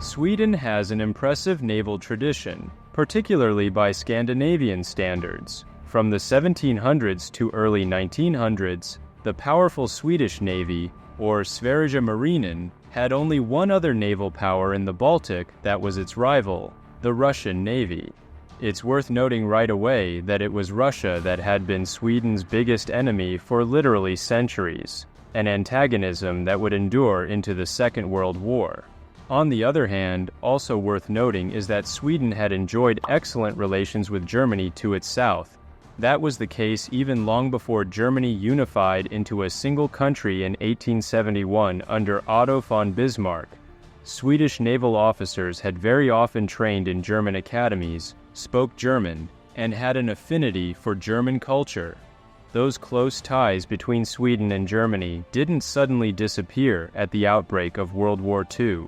Sweden has an impressive naval tradition, particularly by Scandinavian standards. From the 1700s to early 1900s, the powerful Swedish Navy, or Sverige-marinen, had only one other naval power in the Baltic that was its rival, the Russian Navy. It's worth noting right away that it was Russia that had been Sweden's biggest enemy for literally centuries, an antagonism that would endure into the Second World War. On the other hand, also worth noting is that Sweden had enjoyed excellent relations with Germany to its south. That was the case even long before Germany unified into a single country in 1871 under Otto von Bismarck. Swedish naval officers had very often trained in German academies, spoke German, and had an affinity for German culture. Those close ties between Sweden and Germany didn't suddenly disappear at the outbreak of World War II.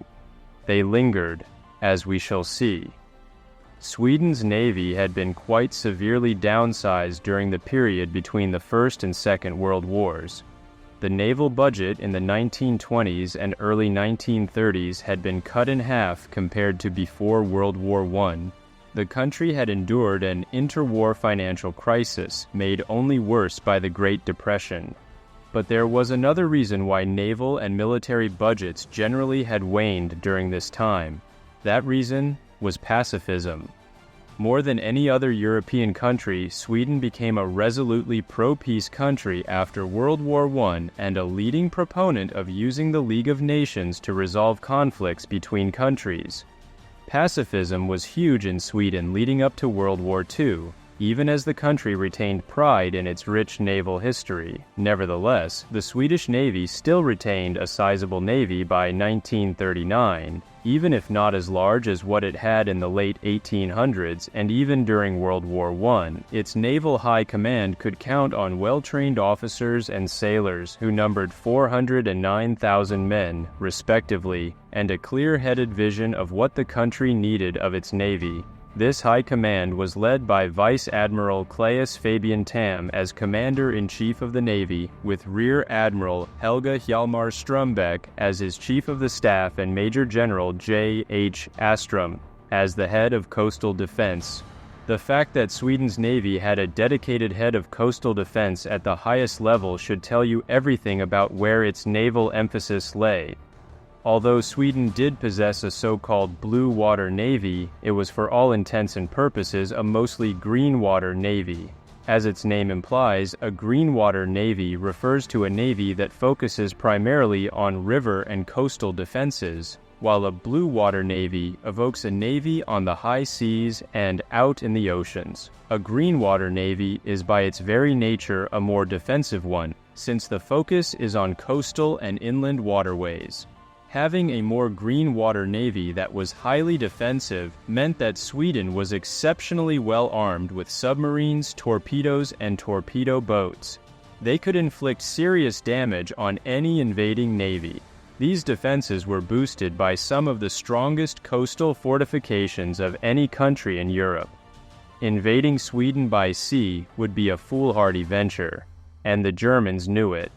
They lingered, as we shall see. Sweden's navy had been quite severely downsized during the period between the First and Second World Wars. The naval budget in the 1920s and early 1930s had been cut in half compared to before World War I. The country had endured an interwar financial crisis made only worse by the Great Depression. But there was another reason why naval and military budgets generally had waned during this time. That reason was pacifism. More than any other European country, Sweden became a resolutely pro-peace country after World War I and a leading proponent of using the League of Nations to resolve conflicts between countries. Pacifism was huge in Sweden leading up to World War II, even as the country retained pride in its rich naval history. Nevertheless, the Swedish Navy still retained a sizable navy by 1939, even if not as large as what it had in the late 1800s and even during World War I. Its naval high command could count on well-trained officers and sailors who numbered 409,000 men, respectively, and a clear-headed vision of what the country needed of its navy. This high command was led by Vice Admiral Claes Fabian Tam as Commander-in-Chief of the Navy, with Rear Admiral Helga Hjalmar Strömbeck as his Chief of the Staff and Major General J.H. Astrom as the head of coastal defense. The fact that Sweden's Navy had a dedicated head of coastal defense at the highest level should tell you everything about where its naval emphasis lay. Although Sweden did possess a so-called blue water navy, it was for all intents and purposes a mostly green water navy. As its name implies, a green water navy refers to a navy that focuses primarily on river and coastal defenses, while a blue water navy evokes a navy on the high seas and out in the oceans. A green water navy is by its very nature a more defensive one, since the focus is on coastal and inland waterways. Having a more green water navy that was highly defensive meant that Sweden was exceptionally well armed with submarines, torpedoes, and torpedo boats. They could inflict serious damage on any invading navy. These defenses were boosted by some of the strongest coastal fortifications of any country in Europe. Invading Sweden by sea would be a foolhardy venture, and the Germans knew it.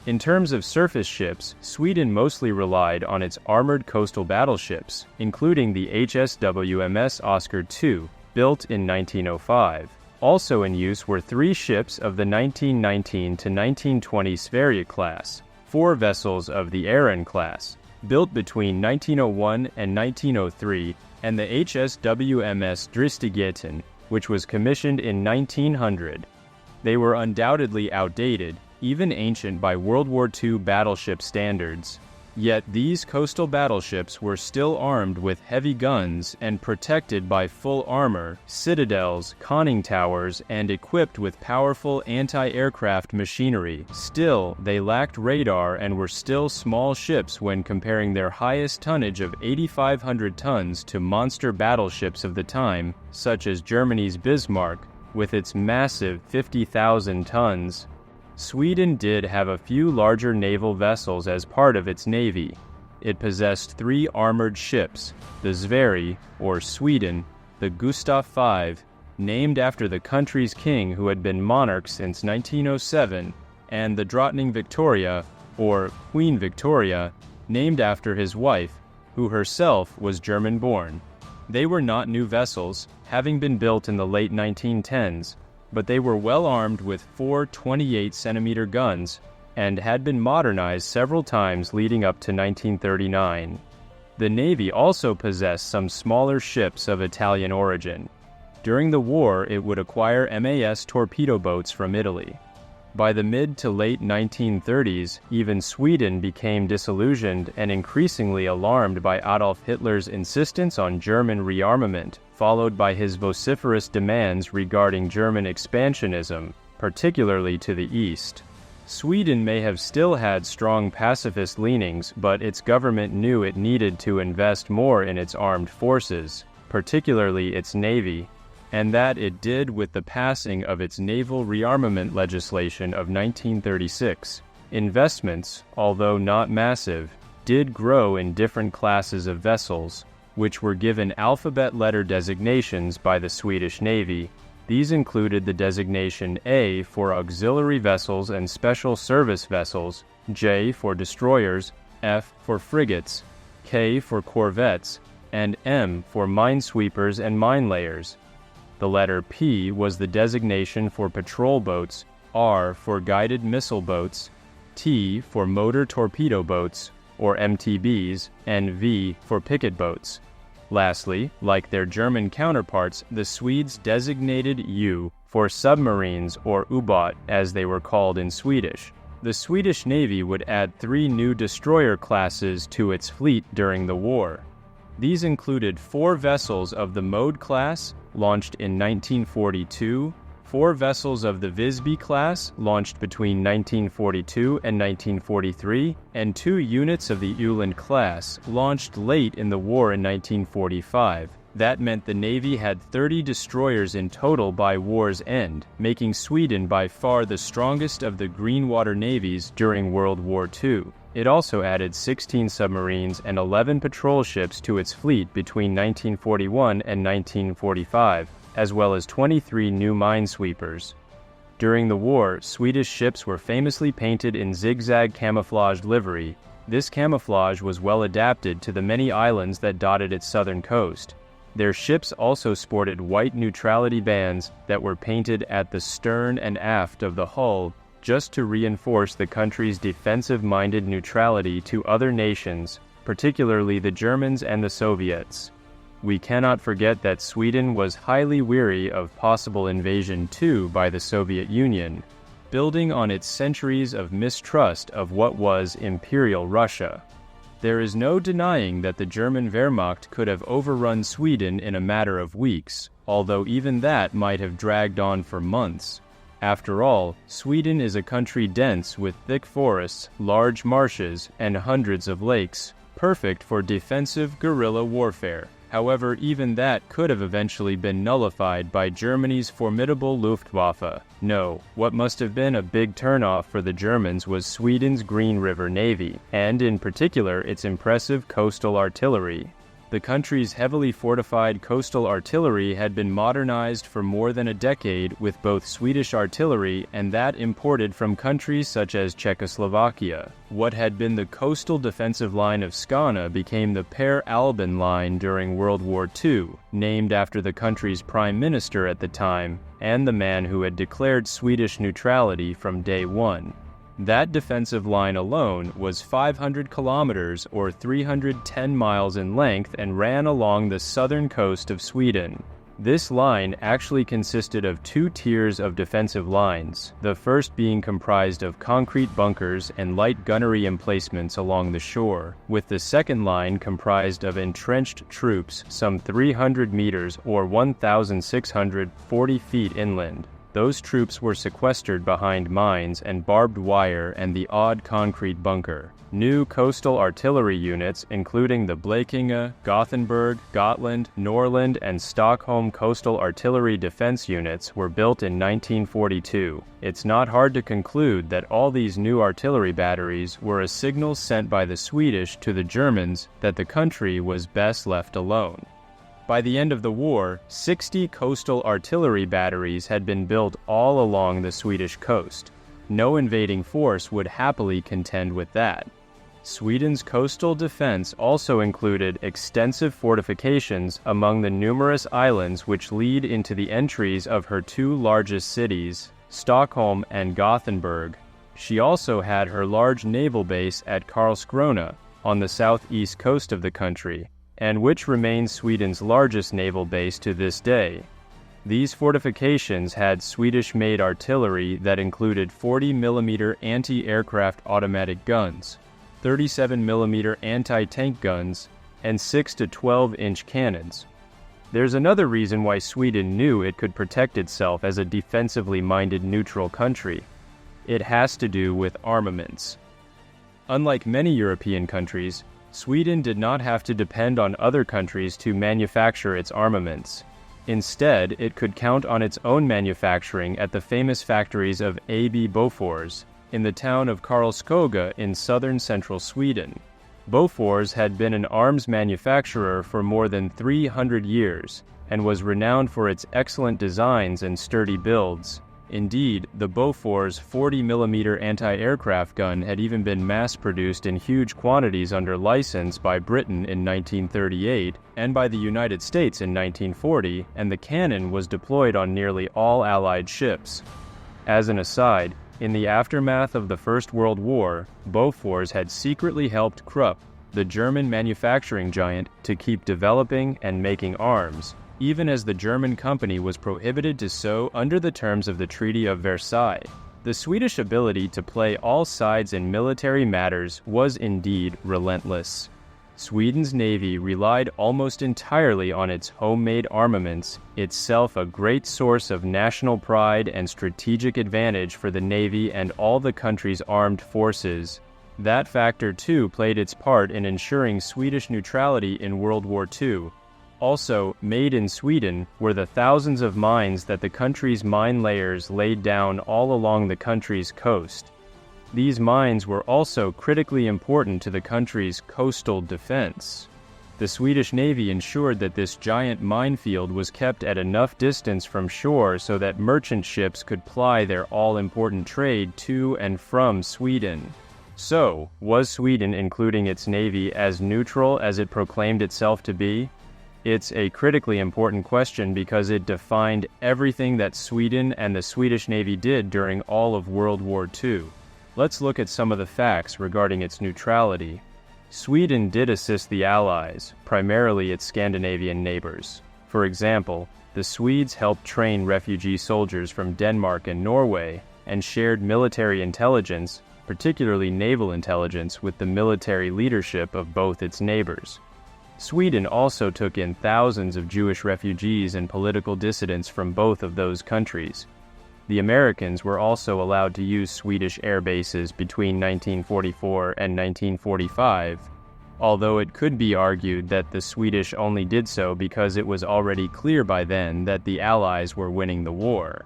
In terms of surface ships, Sweden mostly relied on its armored coastal battleships, including the HSwMS Oscar II, built in 1905. Also in use were 3 ships of the 1919 to 1920 Sverige-class, 4 vessels of the Ehrenklass, built between 1901 and 1903, and the HSwMS Dristigheten, which was commissioned in 1900. They were undoubtedly outdated, even ancient by World War II battleship standards. Yet these coastal battleships were still armed with heavy guns and protected by full armor, citadels, conning towers, and equipped with powerful anti-aircraft machinery. Still, they lacked radar and were still small ships when comparing their highest tonnage of 8,500 tons to monster battleships of the time, such as Germany's Bismarck, with its massive 50,000 tons. Sweden did have a few larger naval vessels as part of its navy. It possessed 3 armored ships, the Sverige, or Sweden, the Gustaf V, named after the country's king who had been monarch since 1907, and the Drottning Victoria, or Queen Victoria, named after his wife, who herself was German-born. They were not new vessels, having been built in the late 1910s, but they were well armed with 4 28-centimeter guns and had been modernized several times leading up to 1939. The Navy also possessed some smaller ships of Italian origin. During the war, it would acquire MAS torpedo boats from Italy. By the mid to late 1930s, even Sweden became disillusioned and increasingly alarmed by Adolf Hitler's insistence on German rearmament, followed by his vociferous demands regarding German expansionism, particularly to the east. Sweden may have still had strong pacifist leanings, but its government knew it needed to invest more in its armed forces, particularly its navy, and that it did with the passing of its naval rearmament legislation of 1936. Investments, although not massive, did grow in different classes of vessels, which were given alphabet letter designations by the Swedish Navy. These included the designation A for auxiliary vessels and special service vessels, J for destroyers, F for frigates, K for corvettes, and M for minesweepers and minelayers. The letter P was the designation for patrol boats, R for guided missile boats, T for motor torpedo boats, or MTBs, and V for picket boats. Lastly, like their German counterparts, the Swedes designated U for submarines, or ubåt as they were called in Swedish. The Swedish Navy would add 3 new destroyer classes to its fleet during the war. These included 4 vessels of the Mode class, launched in 1942, 4 vessels of the Visby class, launched between 1942 and 1943, and 2 units of the Öland class, launched late in the war in 1945. That meant the Navy had 30 destroyers in total by war's end, making Sweden by far the strongest of the Greenwater navies during World War II. It also added 16 submarines and 11 patrol ships to its fleet between 1941 and 1945, as well as 23 new minesweepers. During the war, Swedish ships were famously painted in zigzag camouflaged livery. This camouflage was well adapted to the many islands that dotted its southern coast. Their ships also sported white neutrality bands that were painted at the stern and aft of the hull just to reinforce the country's defensive-minded neutrality to other nations, particularly the Germans and the Soviets. We cannot forget that Sweden was highly weary of possible invasion too by the Soviet Union, building on its centuries of mistrust of what was Imperial Russia. There is no denying that the German Wehrmacht could have overrun Sweden in a matter of weeks, although even that might have dragged on for months. After all, Sweden is a country dense with thick forests, large marshes, and hundreds of lakes, perfect for defensive guerrilla warfare. However, even that could have eventually been nullified by Germany's formidable Luftwaffe. No, what must have been a big turnoff for the Germans was Sweden's Green River Navy, and in particular its impressive coastal artillery. The country's heavily fortified coastal artillery had been modernized for more than a decade with both Swedish artillery and that imported from countries such as Czechoslovakia. What had been the coastal defensive line of Skåne became the Per Albin Line during World War II, named after the country's prime minister at the time, and the man who had declared Swedish neutrality from day one. That defensive line alone was 500 kilometers or 310 miles in length and ran along the southern coast of Sweden. This line actually consisted of 2 tiers of defensive lines, the first being comprised of concrete bunkers and light gunnery emplacements along the shore, with the second line comprised of entrenched troops some 300 meters or 1,640 feet inland. Those troops were sequestered behind mines and barbed wire and the odd concrete bunker. New coastal artillery units, including the Blekinge, Gothenburg, Gotland, Norrland, and Stockholm coastal artillery defense units, were built in 1942. It's not hard to conclude that all these new artillery batteries were a signal sent by the Swedish to the Germans that the country was best left alone. By the end of the war, 60 coastal artillery batteries had been built all along the Swedish coast. No invading force would happily contend with that. Sweden's coastal defense also included extensive fortifications among the numerous islands which lead into the entries of her two largest cities, Stockholm and Gothenburg. She also had her large naval base at Karlskrona, on the southeast coast of the country, and which remains Sweden's largest naval base to this day. These fortifications had Swedish-made artillery that included 40mm anti-aircraft automatic guns, 37mm anti-tank guns, and 6 to 12-inch cannons. There's another reason why Sweden knew it could protect itself as a defensively minded neutral country. It has to do with armaments. Unlike many European countries, Sweden did not have to depend on other countries to manufacture its armaments. Instead, it could count on its own manufacturing at the famous factories of AB Bofors in the town of Karlskoga in southern central Sweden. Bofors had been an arms manufacturer for more than 300 years and was renowned for its excellent designs and sturdy builds. Indeed, the Bofors 40mm anti-aircraft gun had even been mass-produced in huge quantities under license by Britain in 1938 and by the United States in 1940, and the cannon was deployed on nearly all Allied ships. As an aside, in the aftermath of the First World War, Bofors had secretly helped Krupp, the German manufacturing giant, to keep developing and making arms, even as the German company was prohibited to so under the terms of the Treaty of Versailles. The Swedish ability to play all sides in military matters was indeed relentless. Sweden's navy relied almost entirely on its homemade armaments, itself a great source of national pride and strategic advantage for the navy and all the country's armed forces. That factor too played its part in ensuring Swedish neutrality in World War II. Also, made in Sweden were the thousands of mines that the country's mine layers laid down all along the country's coast. These mines were also critically important to the country's coastal defense. The Swedish Navy ensured that this giant minefield was kept at enough distance from shore so that merchant ships could ply their all-important trade to and from Sweden. So, was Sweden including its navy as neutral as it proclaimed itself to be? It's a critically important question because it defined everything that Sweden and the Swedish Navy did during all of World War II. Let's look at some of the facts regarding its neutrality. Sweden did assist the Allies, primarily its Scandinavian neighbors. For example, the Swedes helped train refugee soldiers from Denmark and Norway and shared military intelligence, particularly naval intelligence, with the military leadership of both its neighbors. Sweden also took in thousands of Jewish refugees and political dissidents from both of those countries. The Americans were also allowed to use Swedish air bases between 1944 and 1945, although it could be argued that the Swedish only did so because it was already clear by then that the Allies were winning the war.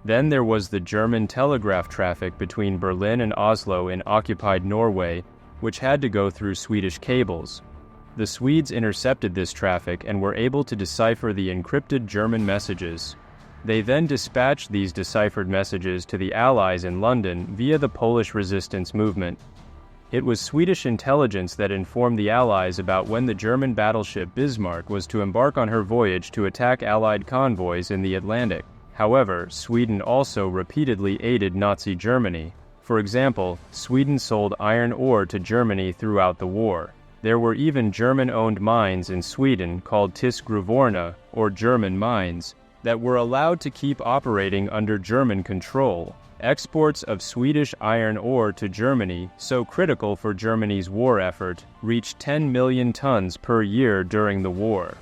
Then there was the German telegraph traffic between Berlin and Oslo in occupied Norway, which had to go through Swedish cables. The Swedes intercepted this traffic and were able to decipher the encrypted German messages. They then dispatched these deciphered messages to the Allies in London via the Polish resistance movement. It was Swedish intelligence that informed the Allies about when the German battleship Bismarck was to embark on her voyage to attack Allied convoys in the Atlantic. However, Sweden also repeatedly aided Nazi Germany. For example, Sweden sold iron ore to Germany throughout the war. There were even German-owned mines in Sweden called Tysk-Gruvorna, or German mines, that were allowed to keep operating under German control. Exports of Swedish iron ore to Germany, so critical for Germany's war effort, reached 10 million tons per year during the war.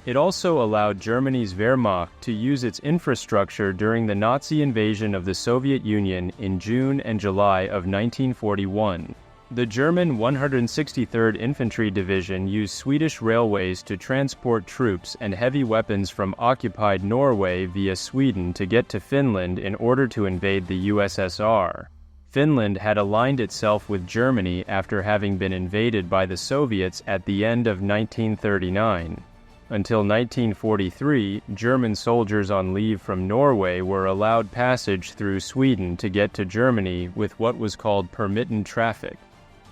It also allowed Germany's Wehrmacht to use its infrastructure during the Nazi invasion of the Soviet Union in June and July of 1941. The German 163rd Infantry Division used Swedish railways to transport troops and heavy weapons from occupied Norway via Sweden to get to Finland in order to invade the USSR. Finland had aligned itself with Germany after having been invaded by the Soviets at the end of 1939. Until 1943, German soldiers on leave from Norway were allowed passage through Sweden to get to Germany with what was called permitten traffic.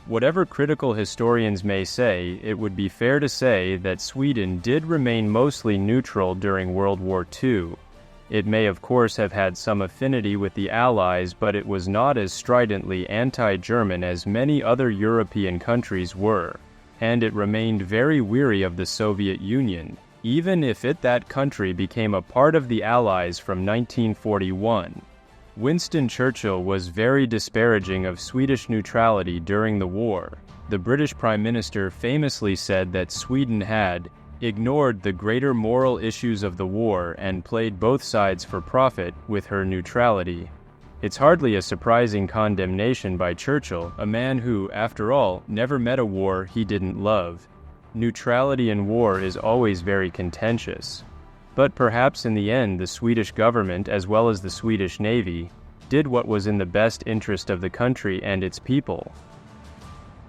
Whatever critical historians may say, it would be fair to say that Sweden did remain mostly neutral during World War II. It may of course have had some affinity with the Allies, but it was not as stridently anti-German as many other European countries were, and it remained very weary of the Soviet Union, even if that country became a part of the Allies from 1941. Winston Churchill was very disparaging of Swedish neutrality during the war. The British Prime Minister famously said that Sweden had ignored the greater moral issues of the war and played both sides for profit with her neutrality. It's hardly a surprising condemnation by Churchill, a man who, after all, never met a war he didn't love. Neutrality in war is always very contentious. But perhaps in the end the Swedish government, as well as the Swedish Navy, did what was in the best interest of the country and its people.